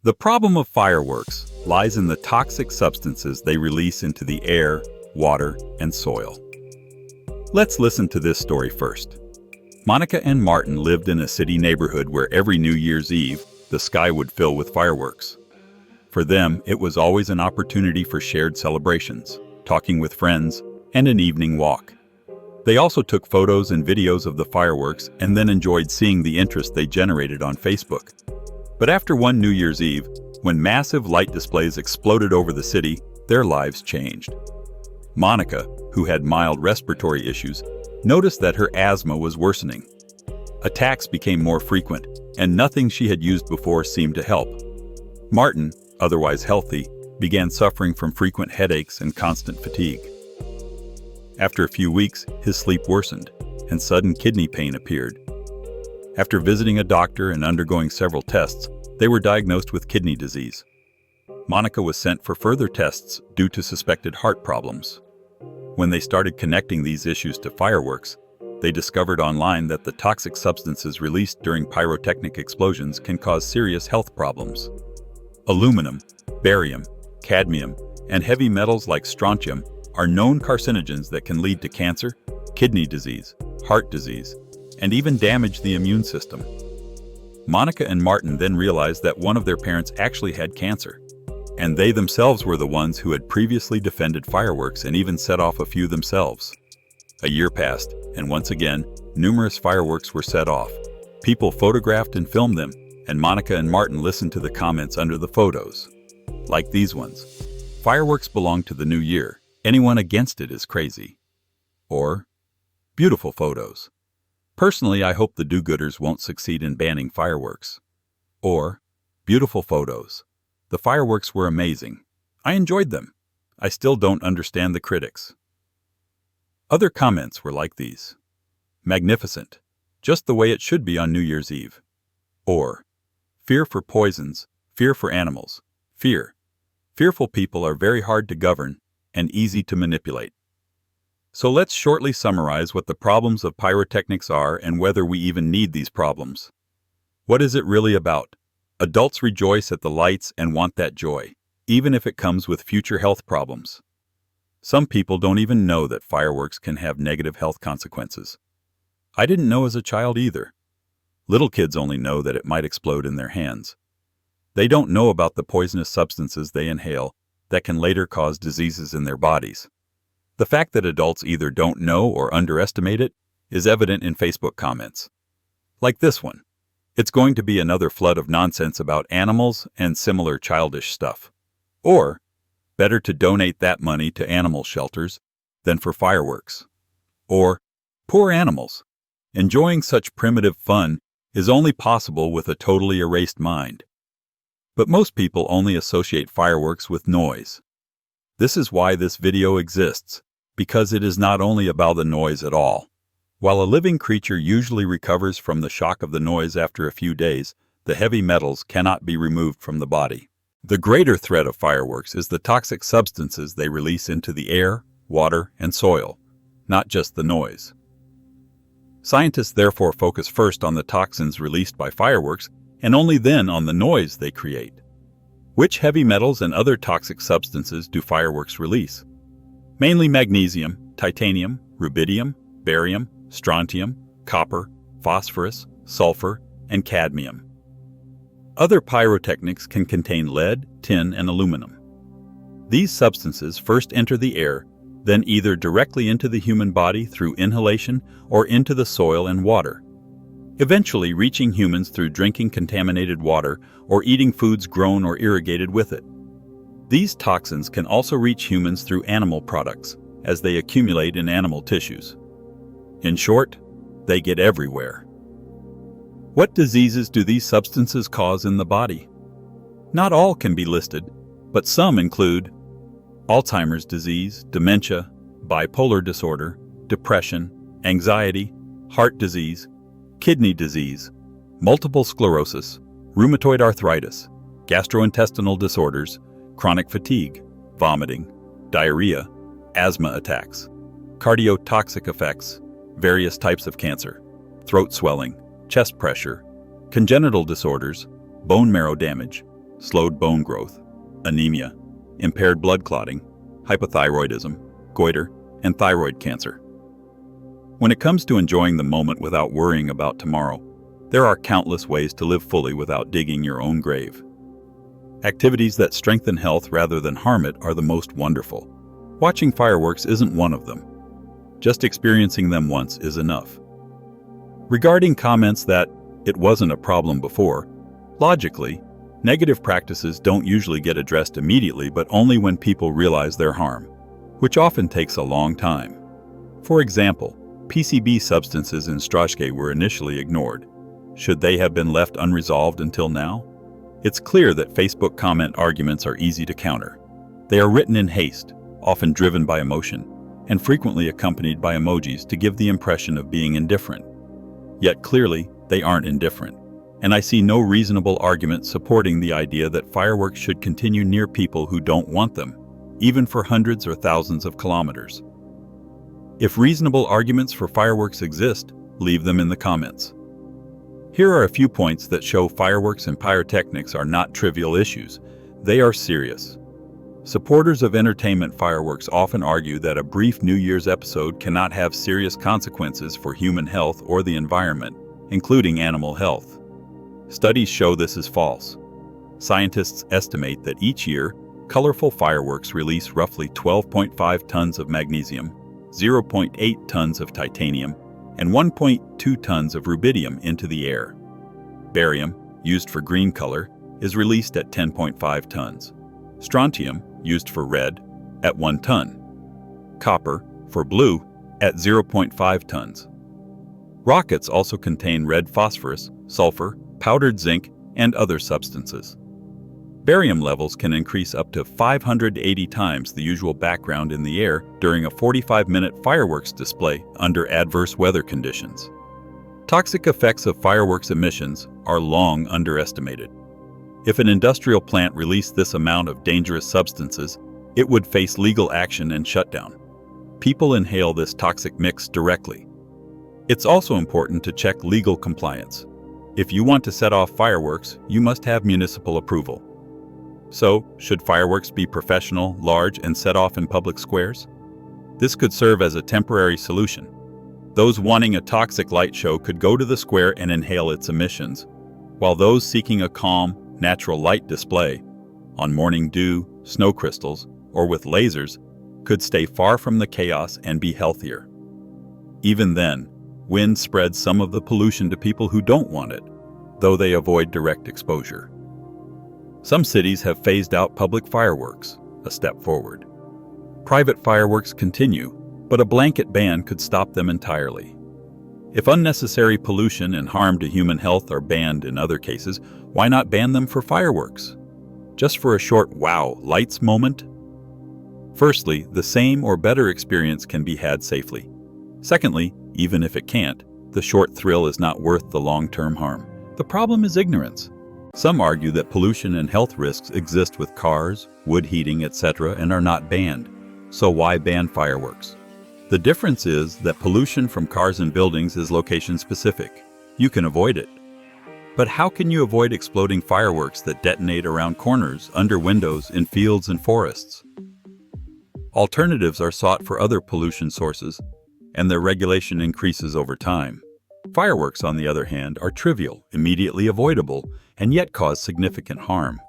The problem of fireworks lies in the toxic substances they release into the air, water, and soil. Let's listen to this story first. Monica and Martin lived in a city neighborhood where every New Year's Eve, the sky would fill with fireworks. For them, it was always an opportunity for shared celebrations, talking with friends, and an evening walk. They also took photos and videos of the fireworks and then enjoyed seeing the interest they generated on Facebook. But after one New Year's Eve, when massive light displays exploded over the city, their lives changed. Monica, who had mild respiratory issues, noticed that her asthma was worsening. Attacks became more frequent, and nothing she had used before seemed to help. Martin, otherwise healthy, began suffering from frequent headaches and constant fatigue. After a few weeks, his sleep worsened, and sudden kidney pain appeared. After visiting a doctor and undergoing several tests, they were diagnosed with kidney disease. Monica was sent for further tests due to suspected heart problems. When they started connecting these issues to fireworks, they discovered online that the toxic substances released during pyrotechnic explosions can cause serious health problems. Aluminum, barium, cadmium, and heavy metals like strontium are known carcinogens that can lead to cancer, kidney disease, heart disease, and even damage the immune system. Monica and Martin then realized that one of their parents actually had cancer, and they themselves were the ones who had previously defended fireworks and even set off a few themselves. A year passed, and once again, numerous fireworks were set off. People photographed and filmed them, and Monica and Martin listened to the comments under the photos. Like these ones. "Fireworks belong to the new year. Anyone against it is crazy." Or, "Beautiful photos. Personally, I hope the do-gooders won't succeed in banning fireworks." Or, "Beautiful photos. The fireworks were amazing. I enjoyed them. I still don't understand the critics." Other comments were like these. "Magnificent. Just the way it should be on New Year's Eve." Or, "Fear for poisons, fear for animals, fear. Fearful people are very hard to govern and easy to manipulate." So let's shortly summarize what the problems of pyrotechnics are and whether we even need these problems. What is it really about? Adults rejoice at the lights and want that joy, even if it comes with future health problems. Some people don't even know that fireworks can have negative health consequences. I didn't know as a child either. Little kids only know that it might explode in their hands. They don't know about the poisonous substances they inhale that can later cause diseases in their bodies. The fact that adults either don't know or underestimate it is evident in Facebook comments. Like this one. It's going to be another flood of nonsense about animals and similar childish stuff. Or, better to donate that money to animal shelters than for fireworks. Or, poor animals. Enjoying such primitive fun is only possible with a totally erased mind. But most people only associate fireworks with noise. This is why this video exists, because it is not only about the noise at all. While a living creature usually recovers from the shock of the noise after a few days, the heavy metals cannot be removed from the body. The greater threat of fireworks is the toxic substances they release into the air, water, and soil, not just the noise. Scientists therefore focus first on the toxins released by fireworks and only then on the noise they create. Which heavy metals and other toxic substances do fireworks release? Mainly magnesium, titanium, rubidium, barium, strontium, copper, phosphorus, sulfur, and cadmium. Other pyrotechnics can contain lead, tin, and aluminum. These substances first enter the air, then either directly into the human body through inhalation or into the soil and water, eventually reaching humans through drinking contaminated water or eating foods grown or irrigated with it. These toxins can also reach humans through animal products, as they accumulate in animal tissues. In short, they get everywhere. What diseases do these substances cause in the body? Not all can be listed, but some include Alzheimer's disease, dementia, bipolar disorder, depression, anxiety, heart disease, kidney disease, multiple sclerosis, rheumatoid arthritis, gastrointestinal disorders, chronic fatigue, vomiting, diarrhea, asthma attacks, cardiotoxic effects, various types of cancer, throat swelling, chest pressure, congenital disorders, bone marrow damage, slowed bone growth, anemia, impaired blood clotting, hypothyroidism, goiter, and thyroid cancer. When it comes to enjoying the moment without worrying about tomorrow, there are countless ways to live fully without digging your own grave. Activities that strengthen health rather than harm it are the most wonderful. Watching fireworks isn't one of them. Just experiencing them once is enough. Regarding comments that it wasn't a problem before, logically, negative practices don't usually get addressed immediately, but only when people realize their harm, which often takes a long time. For example, PCB substances in Strashke were initially ignored. Should they have been left unresolved until now? It's clear that Facebook comment arguments are easy to counter. They are written in haste, often driven by emotion, and frequently accompanied by emojis to give the impression of being indifferent. Yet clearly, they aren't indifferent, and I see no reasonable argument supporting the idea that fireworks should continue near people who don't want them, even for hundreds or thousands of kilometers. If reasonable arguments for fireworks exist, leave them in the comments. Here are a few points that show fireworks and pyrotechnics are not trivial issues. They are serious. Supporters of entertainment fireworks often argue that a brief New Year's episode cannot have serious consequences for human health or the environment, including animal health. Studies show this is false. Scientists estimate that each year, colorful fireworks release roughly 12.5 tons of magnesium, 0.8 tons of titanium, and 1.2 tons of rubidium into the air. Barium, used for green color, is released at 10.5 tons. Strontium, used for red, at 1 ton. Copper, for blue, at 0.5 tons. Rockets also contain red phosphorus, sulfur, powdered zinc, and other substances. Barium levels can increase up to 580 times the usual background in the air during a 45-minute fireworks display under adverse weather conditions. Toxic effects of fireworks emissions are long underestimated. If an industrial plant released this amount of dangerous substances, it would face legal action and shutdown. People inhale this toxic mix directly. It's also important to check legal compliance. If you want to set off fireworks, you must have municipal approval. So, should fireworks be professional, large, and set off in public squares? This could serve as a temporary solution. Those wanting a toxic light show could go to the square and inhale its emissions, while those seeking a calm, natural light display, on morning dew, snow crystals, or with lasers, could stay far from the chaos and be healthier. Even then, wind spreads some of the pollution to people who don't want it, though they avoid direct exposure. Some cities have phased out public fireworks, a step forward. Private fireworks continue, but a blanket ban could stop them entirely. If unnecessary pollution and harm to human health are banned in other cases, why not ban them for fireworks? Just for a short wow, lights moment? Firstly, the same or better experience can be had safely. Secondly, even if it can't, the short thrill is not worth the long-term harm. The problem is ignorance. Some argue that pollution and health risks exist with cars, wood heating, etc. and are not banned. So why ban fireworks? The difference is that pollution from cars and buildings is location-specific. You can avoid it. But how can you avoid exploding fireworks that detonate around corners, under windows, in fields and forests? Alternatives are sought for other pollution sources, and their regulation increases over time. Fireworks, on the other hand, are trivial, immediately avoidable, and yet cause significant harm.